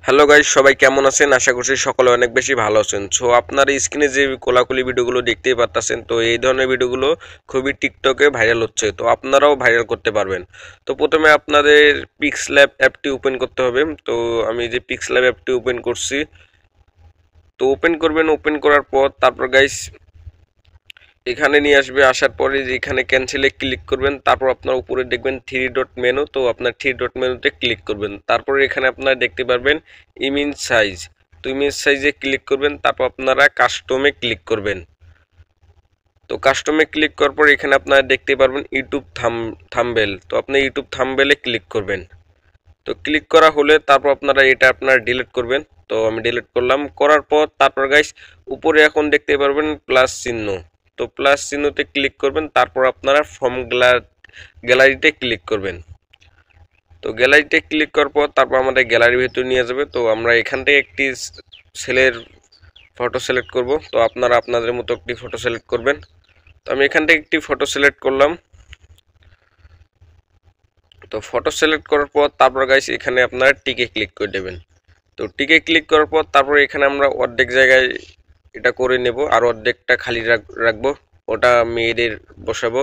Hello guys, সবাই কেমন আছেন? আশা করছি সকলে অনেক বেশি ভালো আছেন। সো আপনার স্ক্রিনে যে কোলাকুলি ভিডিওগুলো দেখতেই পারতেছেন, তো এই ধরনের ভিডিওগুলো খুবই টিকটকে ভাইরাল হচ্ছে, তো আপনারাও ভাইরাল করতে পারবেন। তো প্রথমে আপনাদের পিক্সল্যাব অ্যাপটি ওপেন করতে হবে। তো আমি যে পিক্সল্যাব অ্যাপটি ওপেন করছি, তো ওপেন করবেন। ওপেন করার পর তারপর গাইস এখানে নিয়ে আসবে। আসার পরে যে এখানে ক্যান্সেলে ক্লিক করবেন, তারপর আপনার উপরে দেখবেন থ্রি ডট মেনু। তো আপনার থ্রি ডট মেনুতে ক্লিক করবেন। তারপরে এখানে আপনারা দেখতে পারবেন ইমেজ সাইজ। তো ইমেজ সাইজে ক্লিক করবেন, তারপর আপনারা কাস্টমে ক্লিক করবেন। তো কাস্টমে ক্লিক করার পর এখানে আপনারা দেখতে পারবেন ইউটিউব থাম্বনেল। তো আপনি ইউটিউব থাম্বনেলে ক্লিক করবেন। তো ক্লিক করা হলে তারপর আপনারা এটা আপনারা ডিলিট করবেন। তো আমি ডিলিট করলাম। করার পর তারপর গাইস উপরে এখন দেখতে পারবেন প্লাস চিহ্ন। তো প্লাস চিহ্নতে ক্লিক করবেন, তারপর আপনারা ফর্ম গ্যালারিতে ক্লিক করবেন। তো গ্যালারিতে ক্লিক করার পর তারপর আমাদের গ্যালারির ভিতর নিয়ে যাবে। তো আমরা এখান থেকে একটি ছেলের ফটো সিলেক্ট করব। তো আপনারা আপনাদের মতো একটি ফটো সিলেক্ট করবেন। তো আমি এখান থেকে একটি ফটো সিলেক্ট করলাম। তো ফটো সিলেক্ট করার পর তারপর গাইস এখানে আপনারা টিকে ক্লিক করে দেবেন। তো টিকে ক্লিক করার পর তারপর এখানে আমরা অর্ধেক জায়গায় এটা করে নেব, আর অর্ধেকটা খালি রাখবো, ওটা মেয়েদের বসাবো।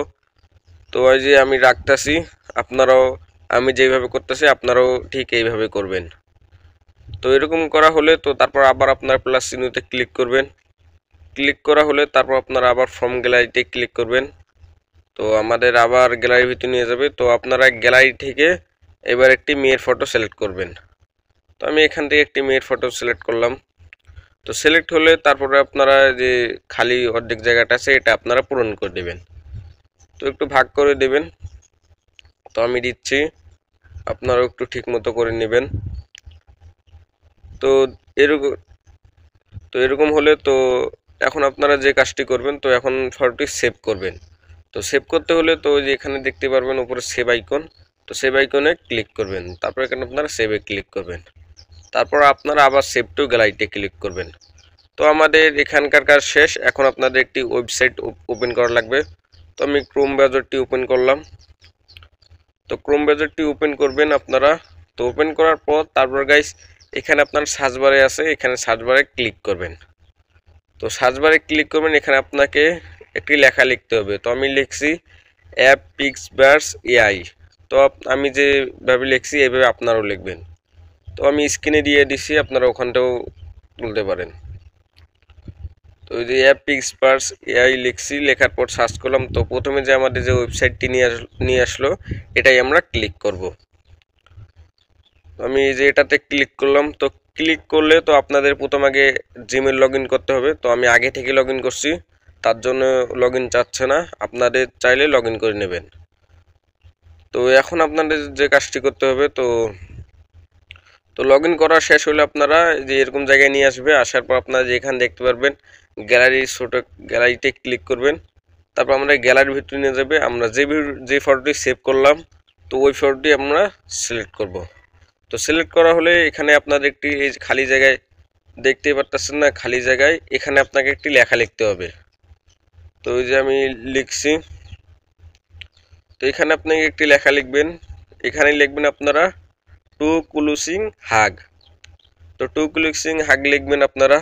তো ওই যে আমি রাখতেছি, আপনারাও আমি যেভাবে করতেছি আপনারাও ঠিক এইভাবে করবেন। তো এরকম করা হলে তো তারপর আবার আপনার প্লাস চিহ্নতে ক্লিক করবেন। ক্লিক করা হলে তারপর আপনারা আবার ফর্ম গ্যালারিতে ক্লিক করবেন। তো আমাদের আবার গ্যালারির ভিতরে নিয়ে যাবে। তো আপনারা গ্যালারি থেকে এবার একটি মেয়ের ফটো সিলেক্ট করবেন। তো আমি এখান থেকে একটি মেয়ের ফটো সিলেক্ট করলাম। তো সিলেক্ট হলে তারপরে আপনারা যে খালি অর্ধেক জায়গাটা আছে এটা আপনারা পূরণ করে দেবেন। তো একটু ভাগ করে দেবেন। তো আমি দিচ্ছি, আপনারাও একটু ঠিক মতো করে নেবেন। তো এরকম এরকম হলে তো এখন আপনারা যে কাজটি করবেন, তো এখন ফটোটি সেভ করবেন। তো সেভ করতে হলে তো যে এখানে দেখতে পারবেন উপরে সেভ আইকন। তো সেভ আইকনে ক্লিক করবেন, তারপর এখানে আপনারা সেভে ক্লিক করবেন। তারপর আপনারা আবার সেভ টু গ্যালারিতে ক্লিক করবেন। তো আমাদের এখানকার কাজ শেষ। এখন আপনাদের একটি ওয়েবসাইট ওপেন করা লাগবে। তো আমি ক্রোম ব্রাউজারটি ওপেন করলাম। তো ক্রোম ব্রাউজারটি ওপেন করবেন আপনারা। তো ওপেন করার পর তারপর গাইস এখানে আপনার সার্চ বারে আছে, এখানে সার্চ বারে ক্লিক করবেন। তো সার্চ বারে ক্লিক করবেন, এখানে আপনাকে একটি লেখা লিখতে হবে। তো আমি লিখছি অ্যাপ পিক্সবার্স এআই। তো আমি যেভাবে লিখছি এইভাবে আপনারাও লিখবেন। তো আমি স্ক্রিনে দিয়ে দিছি, আপনারা ওখানটাও তুলতে পারেন। তো ওই যে অ্যাপ পিক্সবার্স এআই লিখছি, লেখার পর সার্চ করলাম। তো প্রথমে যে আমাদের যে ওয়েবসাইটটি নিয়ে আসলো এটাই আমরা ক্লিক করব। আমি যে এটাতে ক্লিক করলাম। তো ক্লিক করলে তো আপনাদের প্রথম আগে জিমেল লগ ইন করতে হবে। তো আমি আগে থেকে লগ ইন করছি, তার জন্য লগ ইন চাচ্ছে না, আপনাদের চাইলে লগ ইন করে নেবেন। তো এখন আপনাদের যে কাজটি করতে হবে, তো লগ ইন করা শেষ হলে আপনারা যে এরকম জায়গায় নিয়ে আসবে। আসার পর আপনারা যেখানে দেখতে পারবেন ছোটো গ্যালারিতে ক্লিক করবেন। তারপর আমরা গ্যালারির ভিতরে নিয়ে যাবে। আমরা যে ফটোটি সেভ করলাম, তো ওই ফটোটি আমরা সিলেক্ট করব। তো সিলেক্ট করা হলে এখানে আপনাদের একটি এই খালি জায়গায় দেখতেই পারতেছেন না, খালি জায়গায় এখানে আপনাকে একটি লেখা লিখতে হবে। তো ওই যে আমি লিখছি। তো এখানে আপনি একটি লেখা লিখবেন। এখানে লিখবেন আপনারা টু ক্লুসিং হাগ। তো টু ক্লুসিং হাগ লিখবেন আপনারা।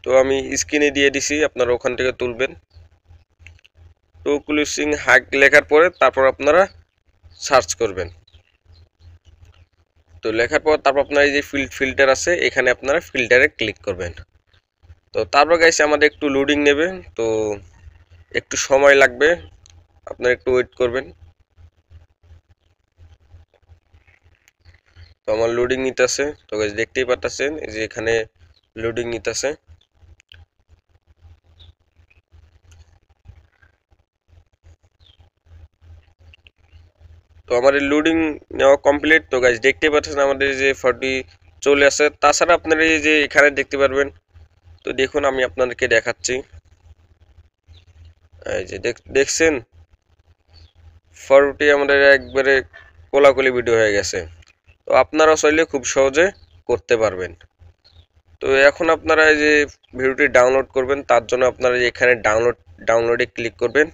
তো আমি স্ক্রিনে দিয়ে দিছি, আপনারা ওখান থেকে তুলবেন। টু ক্লুসিং হাগ লেখার পরে তারপর আপনারা সার্চ করবেন। তো লেখার পর তারপর আপনার এই যে ফিল্টার আছে, এখানে আপনারা ফিল্টারে ক্লিক করবেন। তো তারপর গাইস আমাদের একটু লোডিং নেবে, তো একটু সময় লাগবে, আপনারা একটু ওয়েট করবেন। তো আমার লোডিং নিতেছে। তো গাইস দেখতেই পাচ্ছেন এই যে এখানে লোডিং নিতেছে। তো আমাদের লোডিং নেওয়া কমপ্লিট। তো গাইস দেখতেই পাচ্ছেন আমাদের যে ফটোটি চলে আসে। তাছাড়া আপনারা এই যে এখানে দেখতে পারবেন। তো দেখুন আমি আপনাদেরকে দেখাচ্ছি। এই যে দেখছেন ফটোটি আমাদের একবারে কোলাকুলি ভিডিও হয়ে গেছে। তো আপনারা চাইলে খুব সহজে করতে পারবেন। তো এখন আপনারা এই যে ভিডিওটি ডাউনলোড করবেন, তার জন্য আপনারা এখানে ডাউনলোডে ক্লিক করবেন,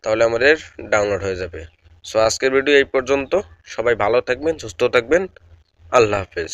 তাহলে আমাদের ডাউনলোড হয়ে যাবে। সো আজকের ভিডিও এই পর্যন্ত। সবাই ভালো থাকবেন, সুস্থ থাকবেন। আল্লাহ হাফেজ।